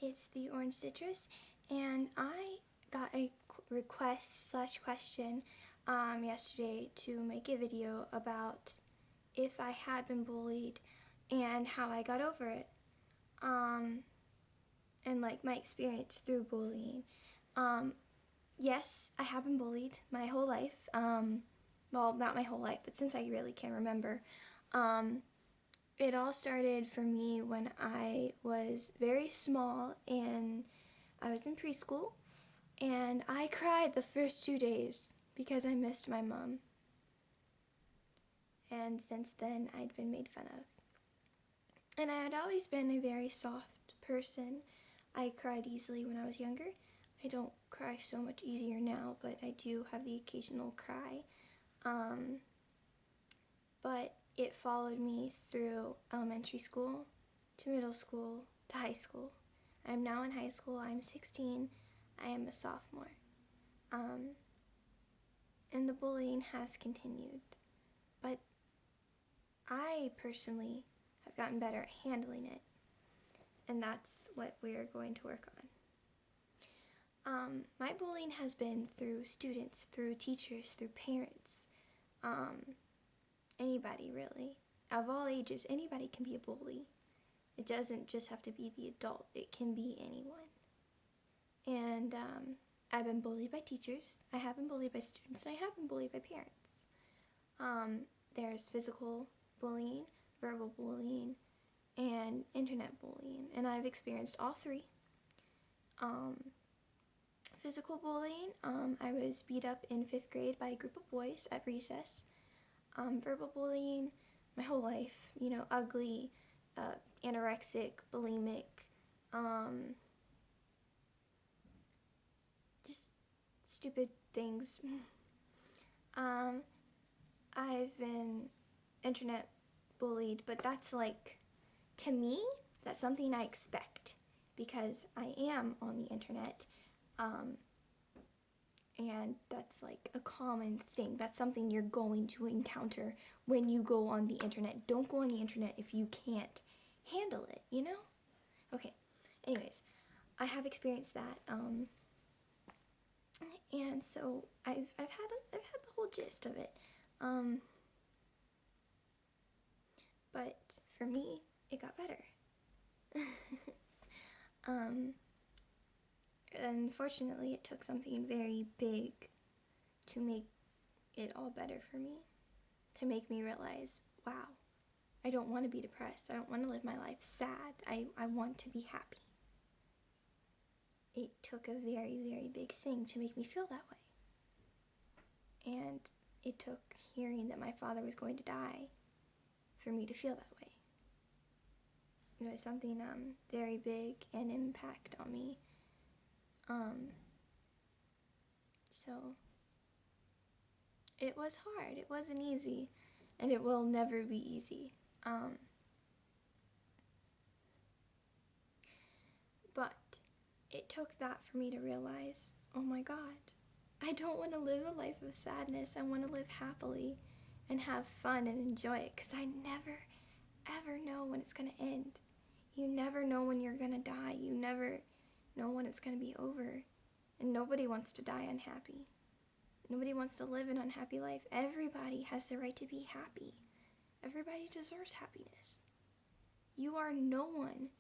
it's Theorangecitrus, and I got a request/question yesterday to make a video about if I had been bullied and how I got over it, and like my experience through bullying. Yes, I have been bullied my whole life. Well, not my whole life, but since I really can remember. It all started for me when I was very small and I was in preschool, and I cried the first 2 days because I missed my mom. And since then, I'd been made fun of. And I had always been a very soft person. I cried easily when I was younger. I don't cry so much easier now, but I do have the occasional cry. But it followed me through elementary school, to middle school, to high school. I'm now in high school. I'm 16. I am a sophomore. And the bullying has continued. But I personally have gotten better at handling it. And that's what we're going to work on. My bullying has been through students, through teachers, through parents. Anybody, really. Of all ages, anybody can be a bully. It doesn't just have to be the adult. It can be anyone. And I've been bullied by teachers. I have been bullied by students. And I have been bullied by parents. There's physical bullying, verbal bullying, and internet bullying. And I've experienced all three. Physical bullying, I was beat up in 5th grade by a group of boys at recess. Verbal bullying, my whole life, ugly, anorexic, bulimic, just stupid things. I've been internet bullied, but that's to me, that's something I expect because I am on the internet. And that's a common thing. That's something you're going to encounter when you go on the internet. Don't go on the internet if you can't handle it, Okay, anyways, I have experienced that. And so I've had the whole gist of it. But for me, it got better. Unfortunately, it took something very big to make it all better for me. To make me realize, wow, I don't want to be depressed. I don't want to live my life sad. I want to be happy. It took a very, very big thing to make me feel that way. And it took hearing that my father was going to die for me to feel that way. It was something very big and impact on me. So it was hard. It wasn't easy, and it will never be easy. But it took that for me to realize, oh my God, I don't want to live a life of sadness. I want to live happily and have fun and enjoy it, because I never, ever know when it's going to end. You never know when you're going to die. You never know when it's going to be over. And nobody wants to die unhappy. Nobody wants to live an unhappy life. Everybody has the right to be happy. Everybody deserves happiness. You are no one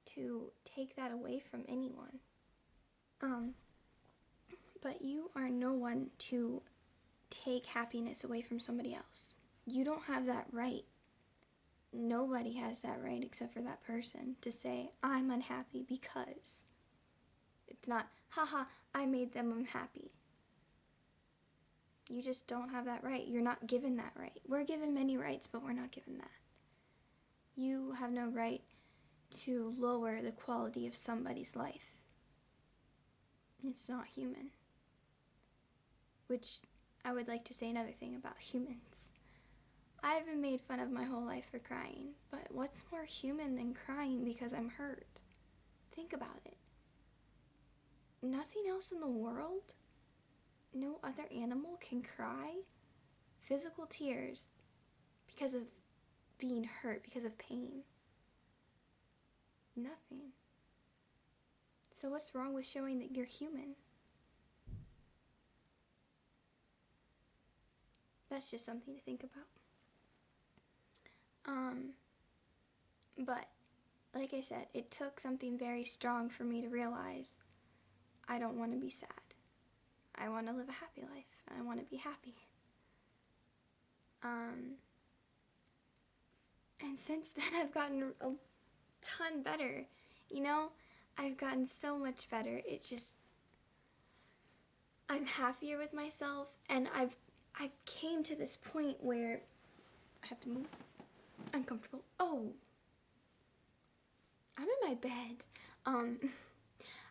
to take that away from anyone. But you are no one to take happiness away from somebody else. You don't have that right. Nobody has that right except for that person to say, I'm unhappy because. It's not, haha, I made them unhappy. You just don't have that right. You're not given that right. We're given many rights, but we're not given that. You have no right to lower the quality of somebody's life. It's not human. Which I would like to say another thing about humans. I've been made fun of my whole life for crying, but what's more human than crying because I'm hurt? Think about it. Nothing else in the world, no other animal can cry physical tears because of being hurt, because of pain. Nothing. So what's wrong with showing that you're human? That's just something to think about. But like I said, it took something very strong for me to realize I don't want to be sad. I want to live a happy life. I want to be happy. And since then, I've gotten a ton better. I've gotten so much better. I'm happier with myself, and I've came to this point where I have to move. Uncomfortable. Oh, I'm in my bed.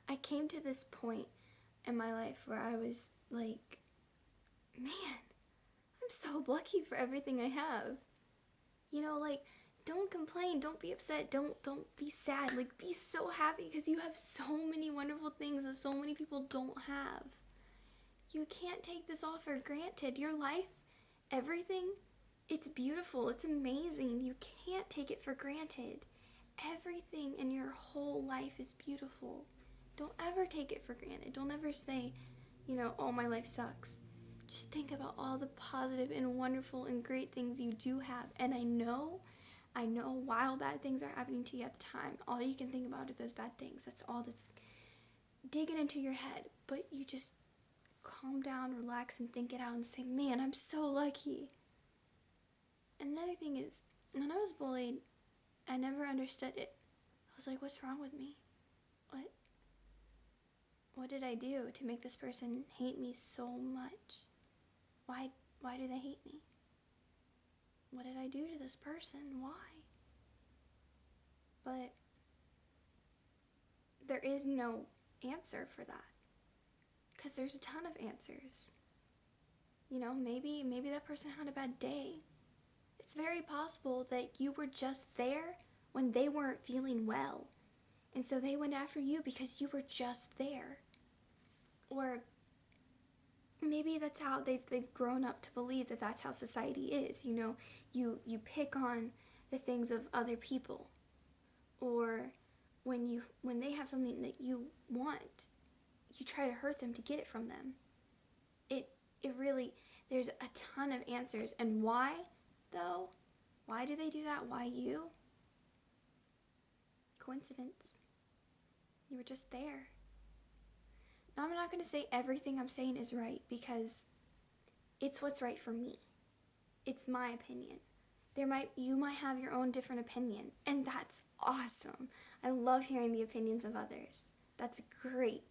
I came to this point in my life where I was like, man, I'm so lucky for everything I have. Don't complain, don't be upset, don't be sad. Be so happy because you have so many wonderful things that so many people don't have. You can't take this all for granted. Your life, everything, it's beautiful, it's amazing. You can't take it for granted. Everything in your whole life is beautiful. Don't ever take it for granted. Don't ever say, oh, my life sucks. Just think about all the positive and wonderful and great things you do have. And I know while bad things are happening to you at the time, all you can think about are those bad things. That's all that's digging into your head. But you just calm down, relax, and think it out and say, man, I'm so lucky. Another thing is, when I was bullied, I never understood it. I was like, what's wrong with me? What did I do to make this person hate me so much? Why do they hate me? What did I do to this person? Why? But there is no answer for that. Because there's a ton of answers. Maybe that person had a bad day. It's very possible that you were just there when they weren't feeling well. And so they went after you because you were just there. Or maybe that's how they've grown up to believe that that's how society is. You pick on the things of other people. Or when they have something that you want, you try to hurt them to get it from them. It really, there's a ton of answers. And why, though? Why do they do that? Why you? Coincidence. You were just there. Now, I'm not going to say everything I'm saying is right because it's what's right for me. It's my opinion. You might have your own different opinion, and that's awesome. I love hearing the opinions of others. That's great.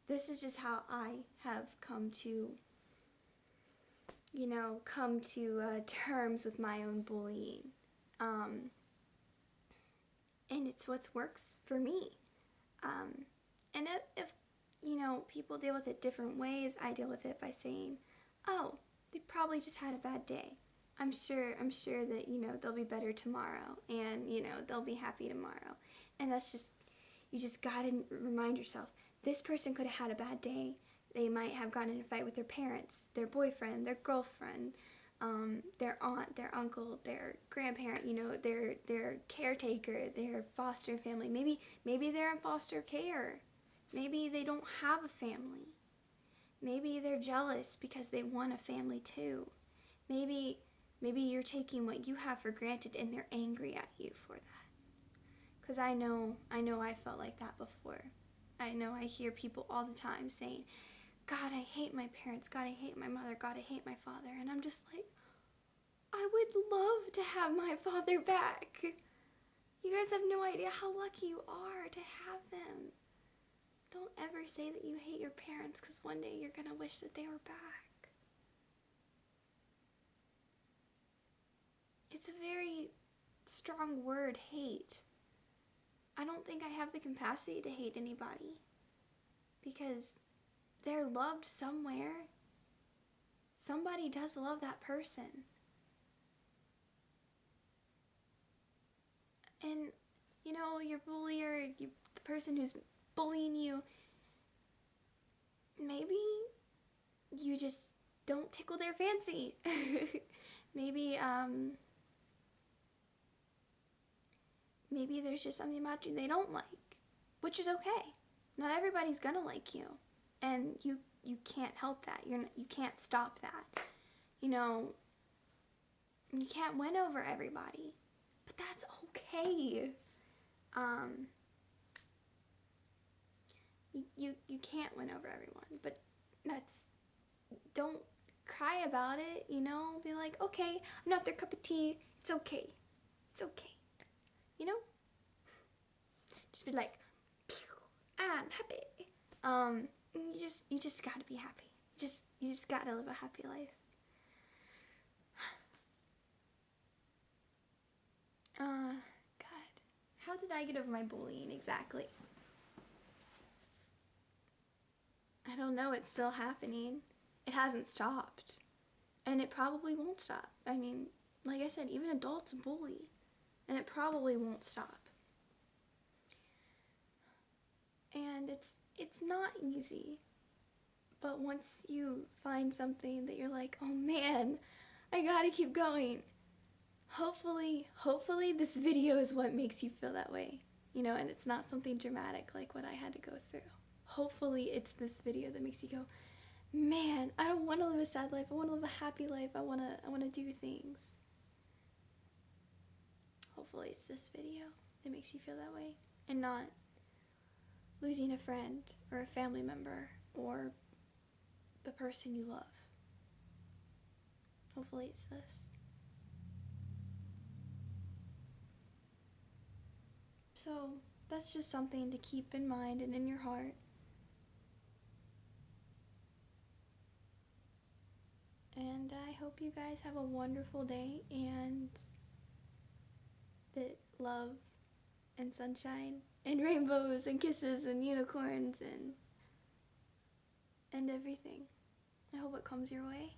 This is just how I have come to terms with my own bullying. And it's what works for me. And if people deal with it different ways, I deal with it by saying, oh, they probably just had a bad day. I'm sure that, they'll be better tomorrow, and, they'll be happy tomorrow. And that's just, you just gotta remind yourself, this person could have had a bad day. They might have gotten in a fight with their parents, their boyfriend, their girlfriend, their aunt, their uncle, their grandparent, their caretaker, their foster family. Maybe they're in foster care. Maybe they don't have a family. Maybe they're jealous because they want a family too. Maybe you're taking what you have for granted and they're angry at you for that. Because I know I felt like that before. I know I hear people all the time saying, God, I hate my parents. God, I hate my mother. God, I hate my father. And I'm just like, I would love to have my father back. You guys have no idea how lucky you are to have them. Don't ever say that you hate your parents, because one day you're going to wish that they were back. It's a very strong word, hate. I don't think I have the capacity to hate anybody, because they're loved somewhere. Somebody does love that person. And, your bullier, the person who's bullying you, maybe you just don't tickle their fancy. Maybe there's just something about you they don't like, which is okay. Not everybody's gonna like you, and you can't help that. You can't stop that. You know, you can't win over everybody, but that's okay. You can't win over everyone, but don't cry about it, you know? Be like, okay, I'm not their cup of tea. It's okay. It's okay. You know? Just be like, I'm happy. You just gotta be happy. You just gotta live a happy life. God. How did I get over my bullying exactly? I don't know, it's still happening. It hasn't stopped. And it probably won't stop. I mean, like I said, even adults bully. And it probably won't stop. And it's not easy. But once you find something that you're like, oh man, I gotta keep going. Hopefully this video is what makes you feel that way. You know, and it's not something dramatic like what I had to go through. Hopefully it's this video that makes you go, man, I don't want to live a sad life. I want to live a happy life. I want to do things. Hopefully it's this video that makes you feel that way, and not losing a friend or a family member or the person you love. Hopefully it's this. So that's just something to keep in mind and in your heart. And I hope you guys have a wonderful day, and that love and sunshine and rainbows and kisses and unicorns and everything. I hope it comes your way.